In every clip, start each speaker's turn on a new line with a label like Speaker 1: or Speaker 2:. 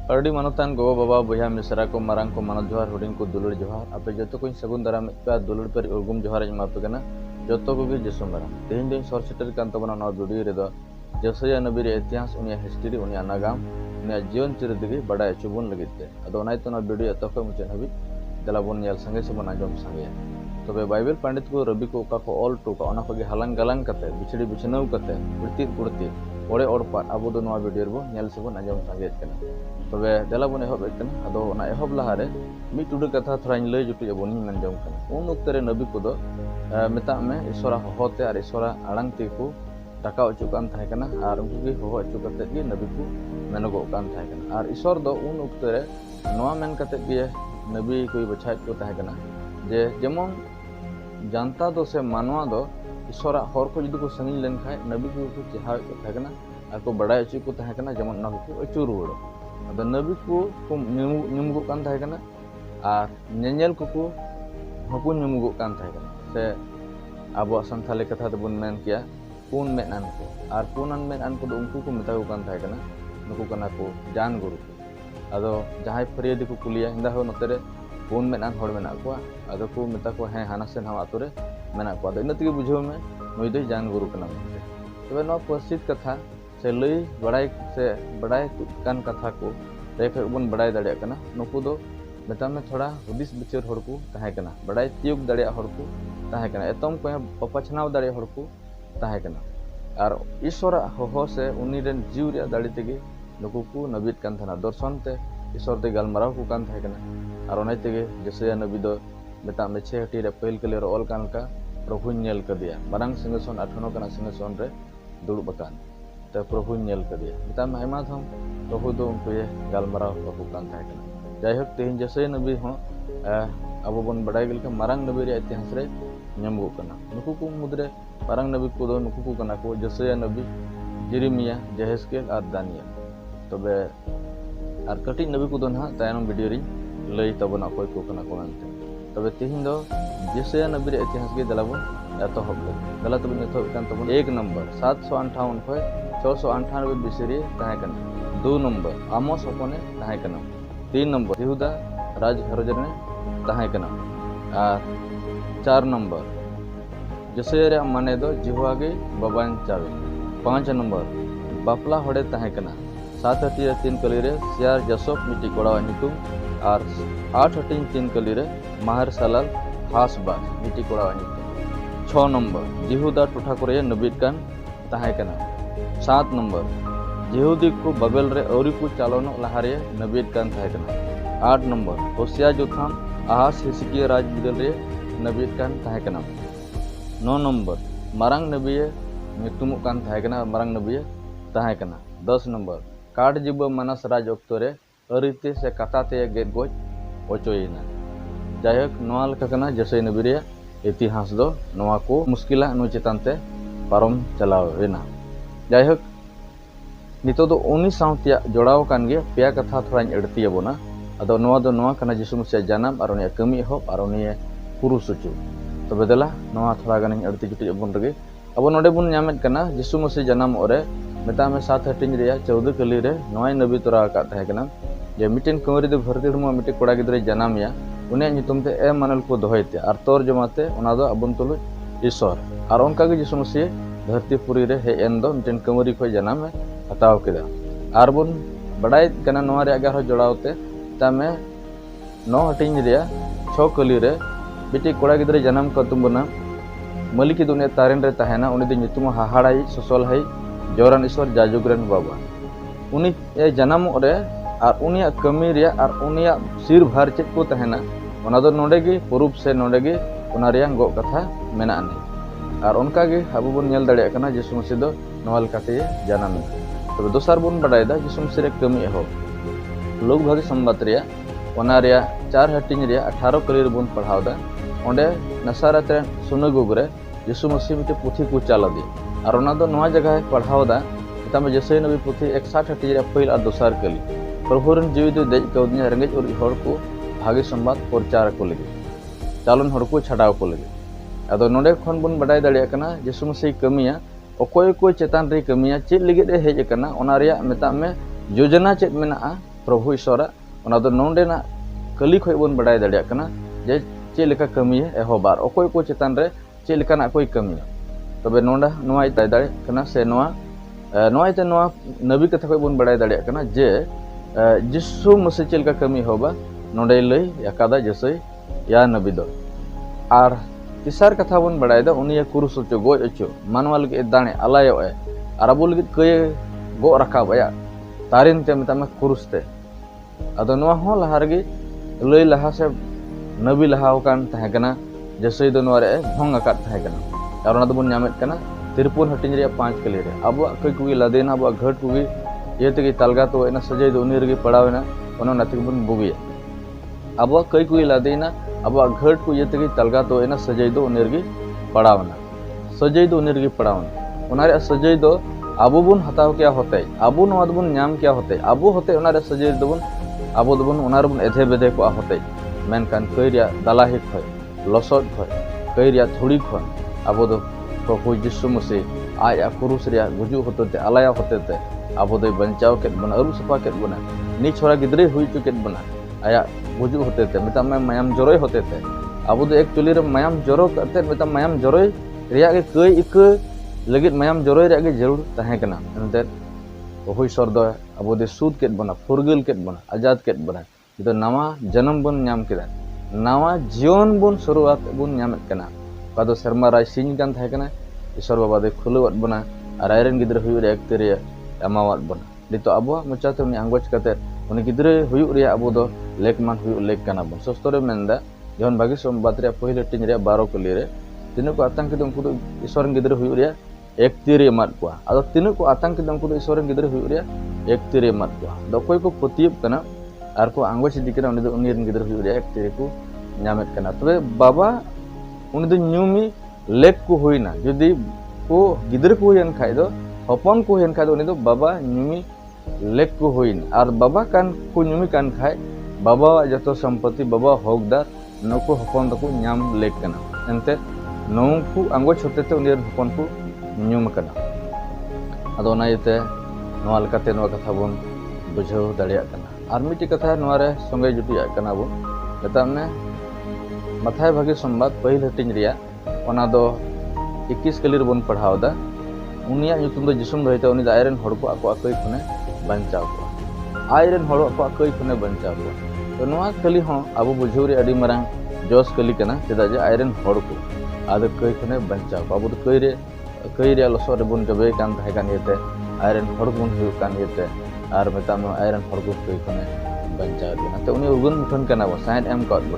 Speaker 1: अड़ी मानतान गो बाबा बया मिसरा को मारंग को मानत जोहार हुडिंग को दुलुर जोहार आपे जतो को सगुन दाराम पे दुलुर पर उर्गुम जोहार मापे कना जतो को जिसु मारा तेहिन दिन सर सेटर कान तबना नवा वीडियो रे दो जसया नबी रे इतिहास उनिया हिस्ट्री उनिया नागाम उनिया जीवन चरित्र दिगे बड़ा चुबुन लगिते अदो नाय तो ना वीडियो तक मुचे हबी दलाबन नेल संगे से बन आजम संगे तबे बाइबल पंडित को रवि को का को ऑल टू का ओना को हलंग गलंग कते बिछड़ी बिछनौ कते कुर्ती कुर्ती ओड़े ओड़ पाट अब दो नवा वीडियो रे नेल से बन आजम संगे कना तबे दलाबन एहब कना अदो ओना एहब लहारे मी टुडु कथा थोड़ाइन लय जुटु जबोन मन जम कना उन वक्त रे नबी को दो मेता में ईश्वरा होते और ईश्वरा आड़ंग ते को टाका अचु कान थाय कना और उनको की हो अचु कते के नबी को मेनगो कान थाय कना और ईश्वर दो उन वक्त रे नवा मेन कते के नबी कोई बछाय को थाय कना जे जेमन जानता दो से मानवा दो ईश्वरा होर को जदि को संगिल लेन खाय नबी को चाहा को थाय कना और को बड़ा अचु को थाय कना जेमन ना को अचु रुवड़ो अदो नबी को निमुगो कान थाय कना और नेनेल को हकु निमुगो कान थाय कना से अब संथाली कथा तो बन मेन किया पुन मेनान को और पुनन मेनान को उनको को मेता को कान थाय कना नुकु कना को जान गुरु अदो जहां फरियादी को कुलिया इंदा हो नतरे पुन मेनान हड़ मेना को अदो को मेता को हे हाना से हम आतुरे मेना को अदो इनते बुझो में नुई दो जान गुरु कना तबे नो प्रसिद्ध कथा से लई बड़ाई कान कथा को देख बन बड़ाई दाड़िया कना नुकु दो मेता में थोड़ा हुदिस बिचार हड़ को ताहे कना बड़ाई तियुग दाड़िया हड़ को ताहे कना एतम को पपछनाव दाड़िया हड़ को ताहे कना और ईश्वर हो से उनी रेन जीव रे दाड़ी तेगे नुकु को नबीत कान थाना दर्शन ते ईश्वर ते गालमाराव को कान थाहे कना और ओने तेगे जैसे नबी दो मेता में छे हटी रे पहिल कले रो ऑल कान का प्रभु नेल कदिया मारंग सिंहासन आठनो कना सिंहासन रे दुड़ुब कान ते प्रभु नेल कदिया मेता में आयमा थम प्रभु दो उनको ये गालमाराव को कान थाहे कना जायहक तेहिन जैसे नबी हो अब बन बड़ाई गल के मारंग नबी रे इतिहास रे नेमगो कना नुकु को मुद्रे मारंग नबी को दो नुकु को कना को जैसे नबी जेरेमिया जेहेजकेल और दानियल तबे और कटिंग नबी को दो ना तायनम वीडियो री लई तबना कोई को कना को मानते तबे तेहिन दो जैसे नबी रे इतिहास के दलाबो एतो हबले दला तबे नेतो कान तबन एक नंबर 758 खय 698 बिसरी ताहे कना 2 नंबर आमोस हपने ताहे कना 3 नंबर यहूदा राज हरजने ताहे कना और 4 नंबर जैसे रे माने दो जिहुआगे बाबान चावे 5 नंबर बापला हड़े ताहे कना 7 हटी 3 कली रे सियार जसोप मिटी कोड़ा नितुम और 8 हटी 3 कली रे माहर सलाल हासबा मिटी कोड़ा नितुम 6 नंबर जिहुदा टोठा करे नबीत कान ताहे कना 7 नंबर यहूदी को बबेल रे औरी को चालोनो लहारे नबीत कान थाहे कना 8 नंबर होशिया जोथाम आहास हिसकिया राज बिदल रे नबीत कान थाहे कना 9 नंबर मारंग नबी नितुमु कान थाहे कना मारंग नबी ताहे कना 10 नंबर काट जिब मानस राज ऑक्तो रे अरिते से कताते गेट गोज ओचोइना जायहक नोआ लेका कना जैसे नबी रे इतिहास दो नोआ को मुश्किला नु चेतानते पारम चलाव वेना जायहक नितो दो उनी साउतिया जोड़ाव कान गे पेया कथा थोड़ा एड़ती बोना अदो नोआ दो नोआ कना जिसु मसीह जानम और उनिया कमी हो और उनिया पुरु सुचु तो बेदला नोआ थोड़ा गान एड़ती जुटी बन रगे अब नोडे बुन न्यामेत कना जिसु मसीह जानम ओरे मेता में 7 हटिंग रिया 14 कली रे नोय नबी तोरा का थाहे कना जे मिटेन कमरी दो भरती हरमो मिटे कोड़ा गिदरे जनामिया उनिया नितुम ते ए मानल को दोहयते और तोर जमाते उना दो अबन तुलु ईश्वर और उनका के जिसु मसीह धरती पुरी रे हे एन दो मिटेन कमरी को जनाम हताव केदा और बन बड़ाई कना नोआ रे अगर जोड़ावते तामे 9 हटिंग रिया 6 कली रे मिटे कोड़ा गिदरे जनाम को तुमबना मलिकी दुनिया तारेन रे ताहेना उनी दो नितुम हाहाड़ाई ससल है जोरान ईश्वर जाजुग्रन बाबा उनी ए जन्म रे और उनिया कमी रे और उनिया सिर भर चेक को तहना ओना दो नोडे गे पुरूप से नोडे गे ओना रिया गो कथा मेना ने और उनका गे अब बन नेल दाड़े कना जिसु मसीह दो नोवाल काटे जन्म तब दोसर बन बडायदा जिसु मसीह रे कमी हो लोग भागे संबत रे ओना रे 4 हटिंग रे 18 कली रे बन पढ़ावदा ओंडे नसारत रे सुनगुग रे जिसु मसीह मिटे पुथी को चाला दी और ओना दो नवा जगह पढ़ावदा तमे जैसे नबी पुथी 61 हटी रे पहिल और दोसर कली प्रभुरन जीवी दो देज कौदनिया रेंगेज और हड़ को भागे संवाद प्रचार को लगे चालन हड़ को छाड़ाव को लगे अदो नोडे खन बन बडाय दाड़िया कना जिसु मसीह कमिया अकोय को चेतान रे कमिया चेत लगे हेज कना ओना रिया मेता में योजना चेत मेना प्रभु ईश्वरा नोंडेना कली खो बन बड़ाय दाड़िया कना जे चे लेका कमी एहोबार अकोय को चेतान रे चे लेकाना कोई कमी तबे नोंडा नोआ इताय दाड़े कना से नोआ इते नोआ नबी कथा खो बन बड़ाय दाड़िया कना जे जिसु मसीह चे लेका कमी होबा नोंडे लई याकादा जैसे या नबी दो आर तिसार कथा बन बड़ाय दा उनी कुरुस ओचो गोज ओचो मानवा लगे दाणे आलायो ए आर अबो लगे कय गो रखा बया तारिन ते मितामे कुरुस ते अदो नोआ हो लहा रगे लई लहा से नबी लहा कान तहे कना जैसे दो नोआ रे भोंग आकात तहे कना आर ओना दबन ᱧᱟᱢᱮᱫ कना तिरपुन हटिंग रे 5 कली रे अब कई कुगी लादेना अब घट कुगी ये तगे तलगा तो एना सजय दो उनी रगे पड़ावेना ओना नतिक बन बुगिया अब कई कुगी लादेना अब घट को ये तगे तलगा तो एना सजय दो उनी रगे पड़ावना सजय दो उनी रगे पड़ावना ओना रे सजय दो आबो बुन हताव क्या होते आबो नोआ दबन ᱧᱟम क्या होते आबो होते ओना रे सजय दबन आबो दबन ओना रे बन एधे बेधे को होते मेनकान कईरिया दलाही खय लसद खय कईरिया थोड़ी खय आबो दो प्रभु यीशु मसीह आया कुरुस रे गुजु होते आलाया होते आबो दो बंचाव केत बना अरु सफा केत बना नी छोरा गिदरे हुई चुकेत बना आया गुजु होते मिता में मायाम जरोय होते आबो दो एक्चुअली रे मायाम जरो करते मिता मायाम जरोय रिया के कई इक लगित मायाम जरोय रे के जरूर तहे कना एनते प्रभु ईश्वर दो आबो दो सूद केत बना फुरगल केत बना आजाद केत बना तो नवा जन्म बन ᱧᱟᱢ केदा नवा जीवन बन शुरुआत बन ᱧᱟᱢᱮᱫ कना कादो शर्मा राय सिंह कान थाय कना ईश्वर बाबा दे खुलवत बना आर आयरन गिद्र हुयु रे एकतरे एमावत बना नितो अबो मुचाते उनी आंगोच कते उनी गिद्र हुयु रे अबो दो लेकमान हुयु लेक कना बन सस्तोरे मेंदा जौन बागी सोमबात रे पहिले टिन रे 12 कली रे तिनु को आतंक के उनको ईश्वर गिद्र हुयु रे एकतरे मत को आदो तिनु को आतंक के उनको ईश्वर गिद्र हुयु रे एकतरे मत को दो कोई को पतियब कना आर को आंगोच दिकना उनी दो उनी गिद्र हुयु रे एकतरे को ᱧᱟᱢᱮᱫ कना तबे बाबा उनी दो ᱧᱩᱢᱤ लेक को हुईना जदि को गिद्र को हुईन खाय दो हपन को हुईन खाय दो उनी दो बाबा ᱧᱩᱢᱤ लेक को हुईन आर बाबा कान को ᱧᱩᱢᱤ कान खाय बाबा जतो संपत्ति बाबा होगदार नको हपन दको ᱧᱟᱢ लेक कना एनते नोंकु आंगोच होतेते उनी हपन को ᱧᱩᱢ कना अदो ना इते नोआ लकाते नोआ कथा बन बुझाव दाड़िया कना आर मिटी कथा नोआ रे संगे जुटिया कना बो बतामने मथाय भागे संवाद पहिल हटिंग रिया ओना दो 21 कली रे बन पढ़ावदा उनिया युतुम दो जिसुम रहिते उनी आयरन हड़ को आको अकई खने बंचाव को आयरन हड़ को अकई खने बंचाव को तो नोआ कली हो अब बुझाव रे अडी मरांग जोस कली कना चेदा जे आयरन हड़ को आद कई खने बंचाव अब तो कई रे लसो रे बन जबे कान थाय कान येते आयरन हड़ बन हुय कान येते आर मेताम आयरन हड़ को कई खने बंचाव कना तो उनी उगन मुठन कना बो साइन एम कॉट बो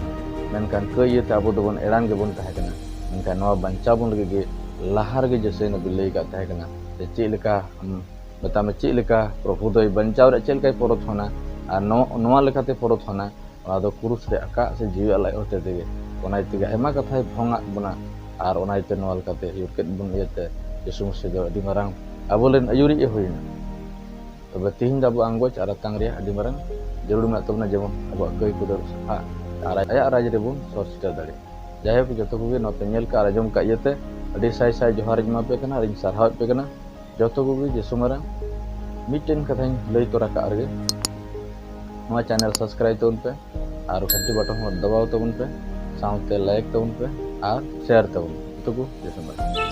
Speaker 1: मेनकान कई येते अब दोबन एरान के बन थाय कना मेनकान नोआ बंचाव बन लगे लाहार के जैसे नबी लई का थाय कना चे लेका बतामे चे लेका प्रभु दो बंचाव रे चे लेका परत होना आर नोआ लेकाते परत होना ओना दो कुरुस रे आका से जीव अलाय होते तेगे ओना इतेगे एमा कथाय भोंगा बना आर ओना इते नोआ लेकाते युकेत बन येते यीशु मसीह दो अडी मारांग अबोलेन अयुरी होइना तबे तिहिन दबो आंगोच आर तांग रे अडी मारांग जरूर में तबना जेबन अब कई को दो सफा आर आया राज रे बन सोर सिटर दाड़े जायक जतो को नोते नेल का आजम का येते अडी साई साई जोहार जमा पे कना रिन सरहाव पे कना जतो को यीशु मारांग मिटेन कथाñ लई तोरा का आरगे नोआ चैनल सब्सक्राइब तबन पे आर घंटी बटन दबाव तबन पे साउते लाइक तबन पे आर शेयर तबन तो को यीशु मारांग